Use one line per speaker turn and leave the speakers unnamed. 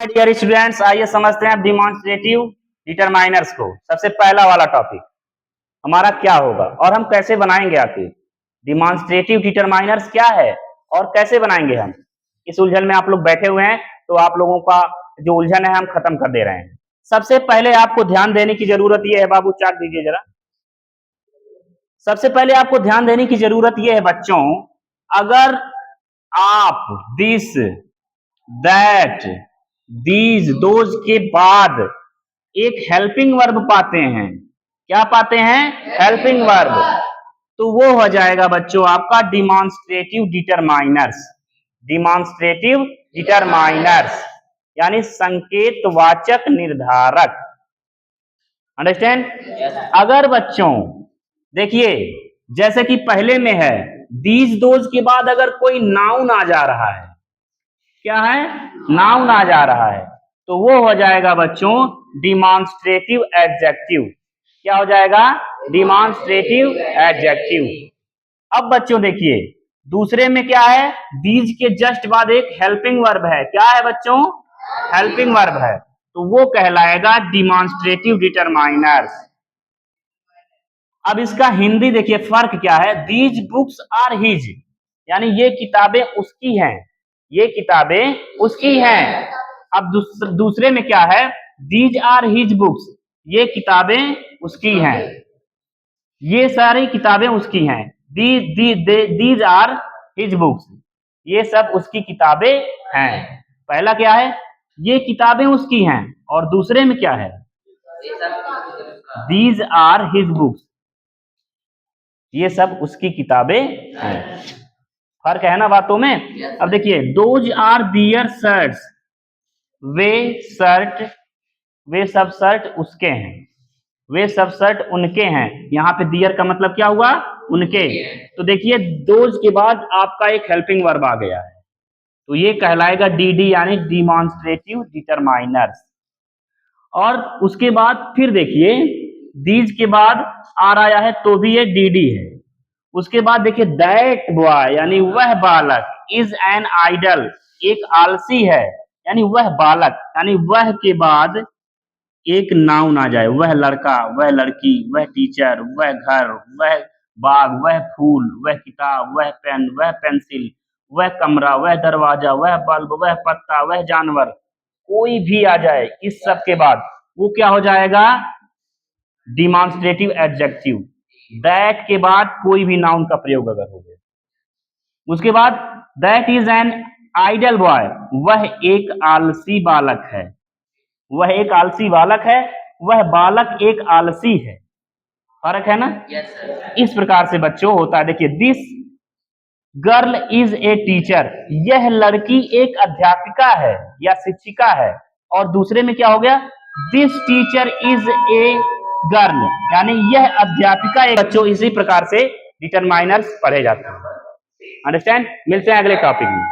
Dear students, आइए समझते हैं डिमॉन्स्ट्रेटिव डिटरमाइनर्स को। सबसे पहला वाला टॉपिक हमारा क्या होगा और हम कैसे बनाएंगे। आखिर डिमॉन्स्ट्रेटिव डिटरमाइनर्स क्या है और कैसे बनाएंगे हम, इस उलझन में आप लोग बैठे हुए हैं। तो आप लोगों का जो उलझन है हम खत्म कर दे रहे हैं। सबसे पहले आपको ध्यान देने की जरूरत यह है, बाबू चार्ट दीजिए जरा। सबसे पहले आपको ध्यान देने की जरूरत यह है बच्चों, अगर आप दिस दैट दीज दोज के बाद एक हेल्पिंग वर्ब पाते हैं, क्या पाते हैं? Helping verb. तो वो हो जाएगा बच्चों आपका डिमॉन्स्ट्रेटिव डिटरमाइनर्स। डिमॉन्स्ट्रेटिव डिटरमाइनर्स यानी संकेतवाचक निर्धारक। अंडरस्टैंड? अगर बच्चों देखिए, जैसे कि पहले में है दीज दोज के बाद अगर कोई नाउन आ जा रहा है, क्या है? नाउन आ जा रहा है, तो वो हो जाएगा बच्चों डिमॉन्स्ट्रेटिव एडजेक्टिव। क्या हो जाएगा? Demonstrative adjective. अब बच्चों देखिए, दूसरे में क्या है? दीज के जस्ट बाद एक हेल्पिंग वर्ब है। क्या है बच्चों? हेल्पिंग वर्ब है, तो वो कहलाएगा डिमॉन्स्ट्रेटिव डिटरमाइनर्स। अब इसका हिंदी देखिए फर्क क्या है। दीज बुक्स आर हिज, यानी ये किताबें उसकी हैं, ये किताबें उसकी हैं। अब दूसरे में क्या है? दीज आर हिज बुक्स, ये किताबें उसकी हैं, ये सारी किताबें उसकी हैं। दीज आर हिज बुक्स, ये सब उसकी किताबें हैं। पहला क्या है? ये किताबें उसकी हैं, और दूसरे में क्या है? दीज आर हिज बुक्स, ये सब उसकी किताबें हैं। फर्क है ना बातों में। अब देखिए, दोज आर दियर शर्ट्स, वे सब शर्ट उसके हैं, वे सब शर्ट उनके हैं। यहाँ पे दियर का मतलब क्या हुआ? उनके। तो देखिए दोज के बाद आपका एक हेल्पिंग वर्ब आ गया है, तो ये कहलाएगा डीडी यानी डिमॉन्स्ट्रेटिव डिटरमाइनर्स। और उसके बाद फिर देखिए, दीज के बाद आर आया है तो भी ये डीडी है। उसके बाद देखिए दैट बॉय यानी वह बालक, इज एन आइडल, एक आलसी है, यानी वह बालक, यानी वह के बाद एक नाउन आ जाए, वह लड़का, वह लड़की, वह टीचर, वह घर, वह बाग, वह फूल, वह किताब, वह पेन, वह पेंसिल, वह कमरा, वह दरवाजा, वह बल्ब, वह पत्ता, वह जानवर, कोई भी आ जाए इस सब के बाद, वो क्या हो जाएगा? Demonstrative adjective. दैट के बाद कोई भी नाउन का प्रयोग अगर हो गया। उसके बाद that is an idle boy, वह एक आलसी बालक है, वह एक आलसी बालक है, वह बालक एक आलसी है। फर्क है ना? yes, इस प्रकार से बच्चों होता है। देखिए, this girl is a teacher, यह लड़की एक अध्यापिका है या शिक्षिका है। और दूसरे में क्या हो गया? This teacher is a girl, यानी यह अध्यापिका एक। बच्चों इसी प्रकार से डिटरमाइनर्स पढ़े जाते हैं। अंडरस्टैंड? मिलते हैं अगले टॉपिक में।